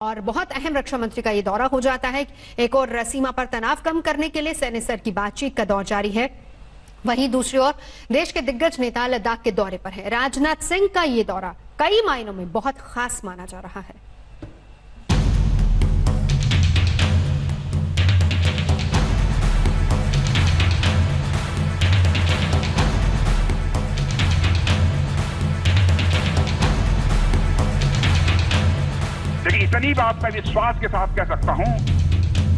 और बहुत अहम रक्षा मंत्री का ये दौरा हो जाता है। एक और सीमा पर तनाव कम करने के लिए सैन्य स्तर की बातचीत का दौर जारी है। वहीं दूसरी ओर देश के दिग्गज नेता लद्दाख के दौरे पर है। राजनाथ सिंह का ये दौरा कई मायनों में बहुत खास माना जा रहा है। लेकिन इतनी बात मैं विश्वास के साथ कह सकता हूं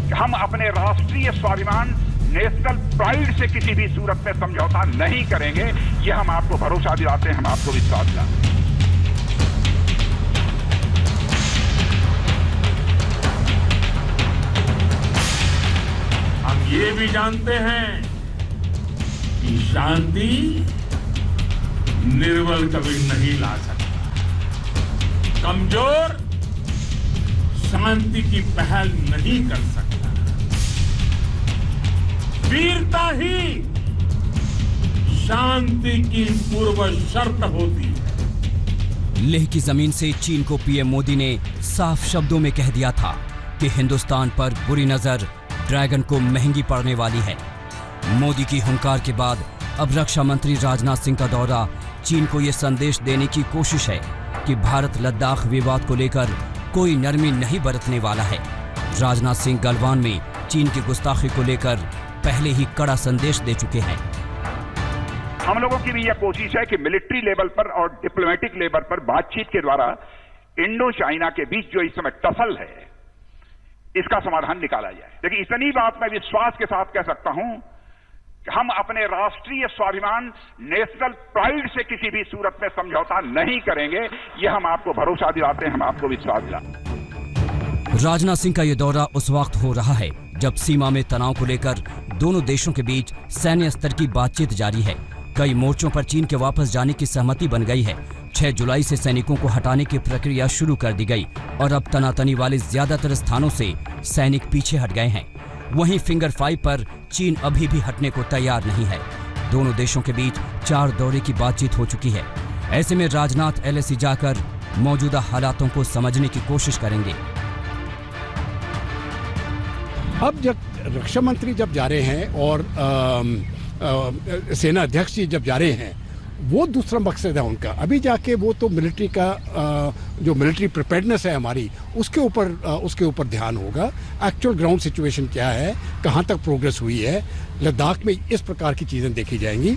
कि हम अपने राष्ट्रीय स्वाभिमान नेशनल प्राइड से किसी भी सूरत में समझौता नहीं करेंगे। ये हम आपको भरोसा दिलाते हैं, हम आपको विश्वास दिलाते हैं। हम ये भी जानते हैं कि शांति निर्बल कभी नहीं ला सकता, कमजोर शांति की पहल नहीं कर सकता। वीरता ही शांति की पूर्व शर्त होती है। लेह की जमीन से चीन को पीएम मोदी ने साफ शब्दों में कह दिया था कि हिंदुस्तान पर बुरी नजर ड्रैगन को महंगी पड़ने वाली है। मोदी की हुंकार के बाद अब रक्षा मंत्री राजनाथ सिंह का दौरा चीन को यह संदेश देने की कोशिश है कि भारत लद्दाख विवाद को लेकर कोई नरमी नहीं बरतने वाला है। राजनाथ सिंह गलवान में चीन की गुस्ताखी को लेकर पहले ही कड़ा संदेश दे चुके हैं। हम लोगों की भी यह कोशिश है कि मिलिट्री लेवल पर और डिप्लोमेटिक लेवल पर बातचीत के द्वारा इंडो चाइना के बीच जो इस समय टसल है, इसका समाधान निकाला जाए। लेकिन इतनी बात मैं विश्वास के साथ कह सकता हूं कि हम अपने राष्ट्रीय स्वाभिमान नेशनल प्राइड से किसी भी सूरत में समझौता नहीं करेंगे। ये हम आपको भरोसा दिलाते हैं, हम आपको विश्वास दिलाते हैं। राजनाथ सिंह का ये दौरा उस वक्त हो रहा है जब सीमा में तनाव को लेकर दोनों देशों के बीच सैन्य स्तर की बातचीत जारी है। कई मोर्चों पर चीन के वापस जाने की सहमति बन गई है। 6 जुलाई से सैनिकों को हटाने की प्रक्रिया शुरू कर दी गई और अब तनातनी वाले ज्यादातर स्थानों से सैनिक पीछे हट गए हैं। वहीं फिंगर 5 पर चीन अभी भी हटने को तैयार नहीं है। दोनों देशों के बीच 4 दौरे की बातचीत हो चुकी है। ऐसे में राजनाथ LAC जाकर मौजूदा हालातों को समझने की कोशिश करेंगे। अब जब रक्षा मंत्री जब जा रहे हैं और सेना अध्यक्ष जी जब जा रहे हैं, वो दूसरा मकसद है उनका। अभी जाके वो तो मिलिट्री का जो मिलिट्री प्रिपेयर्डनेस है हमारी, उसके ऊपर ध्यान होगा। एक्चुअल ग्राउंड सिचुएशन क्या है, कहाँ तक प्रोग्रेस हुई है, लद्दाख में इस प्रकार की चीजें देखी जाएंगी।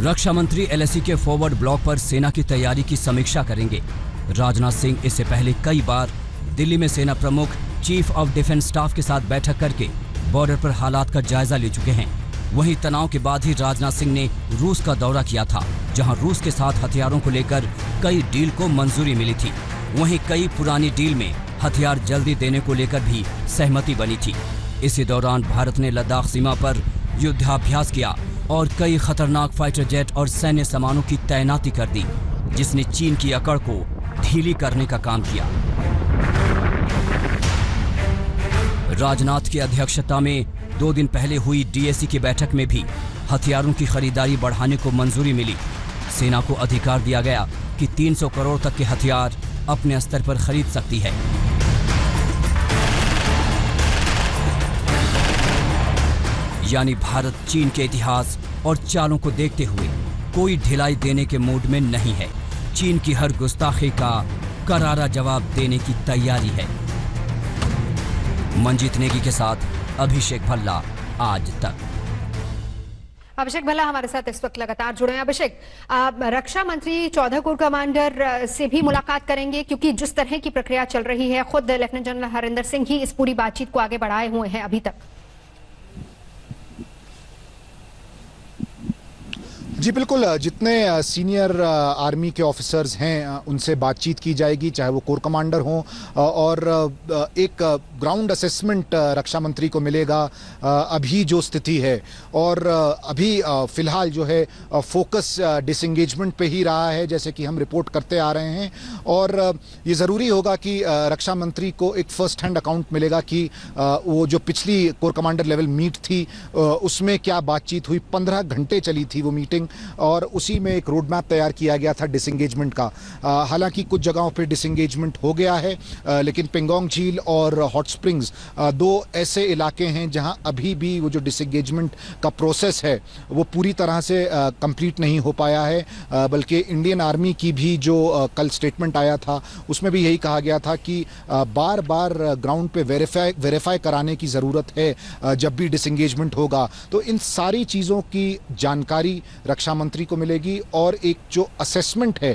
रक्षा मंत्री LAC के फॉरवर्ड ब्लॉक पर सेना की तैयारी की समीक्षा करेंगे। राजनाथ सिंह इससे पहले कई बार दिल्ली में सेना प्रमुख चीफ ऑफ डिफेंस स्टाफ के साथ बैठक करके बॉर्डर पर हालात का जायजा ले चुके हैं। वहीं तनाव के बाद ही राजनाथ सिंह ने रूस का दौरा किया था, जहां रूस के साथ हथियारों को लेकर कई डील को मंजूरी मिली थी। वहीं कई पुरानी डील में हथियार जल्दी देने को लेकर भी सहमति बनी थी। इसी दौरान भारत ने लद्दाख सीमा पर युद्धाभ्यास किया और कई खतरनाक फाइटर जेट और सैन्य सामानों की तैनाती कर दी, जिसने चीन की अकड़ को ढीली करने का काम किया। राजनाथ की अध्यक्षता में 2 दिन पहले हुई DAC की बैठक में भी हथियारों की खरीदारी बढ़ाने को मंजूरी मिली। सेना को अधिकार दिया गया कि 300 करोड़ तक के हथियार अपने स्तर पर खरीद सकती है। यानी भारत चीन के इतिहास और चालों को देखते हुए कोई ढिलाई देने के मूड में नहीं है। चीन की हर गुस्ताखी का करारा जवाब देने की तैयारी है। मंजीत नेगी के साथ अभिषेक भल्ला, आज तक। अभिषेक भल्ला हमारे साथ इस वक्त लगातार जुड़े हैं। अभिषेक, रक्षा मंत्री 14 कोर कमांडर से भी मुलाकात करेंगे, क्योंकि जिस तरह की प्रक्रिया चल रही है, खुद लेफ्टिनेंट जनरल हरिंदर सिंह ही इस पूरी बातचीत को आगे बढ़ाए हुए हैं अभी तक। जी बिल्कुल, जितने सीनियर आर्मी के ऑफिसर्स हैं उनसे बातचीत की जाएगी, चाहे वो कोर कमांडर हों, और एक ग्राउंड असेसमेंट रक्षा मंत्री को मिलेगा अभी जो स्थिति है। और अभी फिलहाल जो है फोकस डिसएंगेजमेंट पे ही रहा है, जैसे कि हम रिपोर्ट करते आ रहे हैं। और ये ज़रूरी होगा कि रक्षा मंत्री को एक फर्स्ट हैंड अकाउंट मिलेगा कि वो जो पिछली कोर कमांडर लेवल मीट थी उसमें क्या बातचीत हुई। 15 घंटे चली थी वो मीटिंग, और उसी में एक रोड मैप तैयार किया गया था डिसंगेजमेंट का। हालांकि कुछ जगहों पे डिसंगेजमेंट हो गया है, लेकिन पेंगोंग झील और हॉट स्प्रिंग्स दो ऐसे इलाके हैं जहां अभी भी वो जो डिसंगेजमेंट का प्रोसेस है वो पूरी तरह से कंप्लीट नहीं हो पाया है। बल्कि इंडियन आर्मी की भी जो कल स्टेटमेंट आया था उसमें भी यही कहा गया था कि बार बार ग्राउंड पे वेरीफाई कराने की ज़रूरत है जब भी डिसंगेजमेंट होगा। तो इन सारी चीज़ों की जानकारी रक्षा मंत्री को मिलेगी और एक जो असेसमेंट है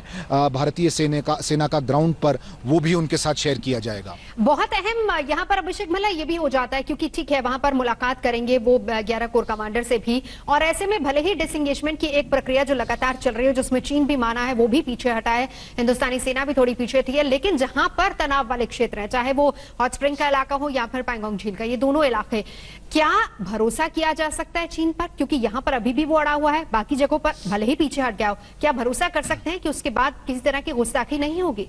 भारतीय सेना का ग्राउंड पर वो भी उनके साथ शेयर किया जाएगा। बहुत अहम यहाँ पर अभिषेक मल्ला ये भी हो जाता है क्योंकि ठीक है वहां पर मुलाकात करेंगे वो 11 कोर कमांडर से भी, और ऐसे में भले ही डिसंगेजमेंट की एक प्रक्रिया जो लगातार चल रही है जिसमें चीन भी माना है वो भी पीछे हटा है, हिंदुस्तानी सेना भी थोड़ी पीछे थी है, लेकिन जहां पर तनाव वाले क्षेत्र है चाहे वो हॉट स्प्रिंग का इलाका हो या फिर पैंगोंग झील का, ये दोनों इलाके, क्या भरोसा किया जा सकता है चीन पर? क्योंकि यहां पर अभी भी वो अड़ा हुआ है, बाकी जगहों पर भले ही पीछे हट गया हो, क्या भरोसा कर सकते हैं कि उसके बाद किसी तरह की गुस्ताखी नहीं होगी?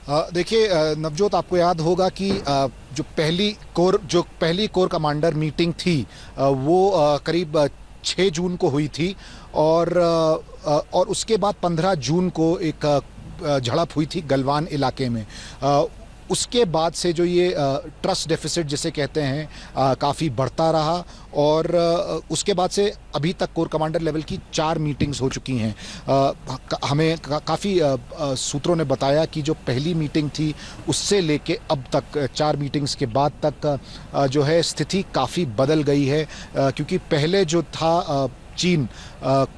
देखिए नवजोत, आपको याद होगा कि जो पहली कोर कमांडर मीटिंग थी वो करीब 6 जून को हुई थी और उसके बाद 15 जून को एक झड़प हुई थी गलवान इलाके में। उसके बाद से जो ये ट्रस्ट डेफिसिट जिसे कहते हैं काफ़ी बढ़ता रहा और उसके बाद से अभी तक कोर कमांडर लेवल की 4 मीटिंग्स हो चुकी हैं। हमें काफ़ी सूत्रों ने बताया कि जो पहली मीटिंग थी उससे लेके अब तक 4 मीटिंग्स के बाद तक जो है स्थिति काफ़ी बदल गई है, क्योंकि पहले जो था चीन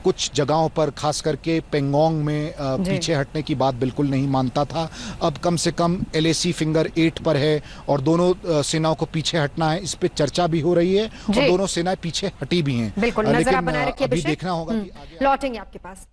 कुछ जगहों पर खास करके पेंगोंग में पीछे हटने की बात बिल्कुल नहीं मानता था। अब कम से कम LAC फिंगर 8 पर है और दोनों सेनाओं को पीछे हटना है, इस पे चर्चा भी हो रही है और दोनों सेनाएं पीछे हटी भी हैं। बिल्कुल नजर आप बनाए रखिए, अभी देखना होगा कि लौटेंगे आपके पास।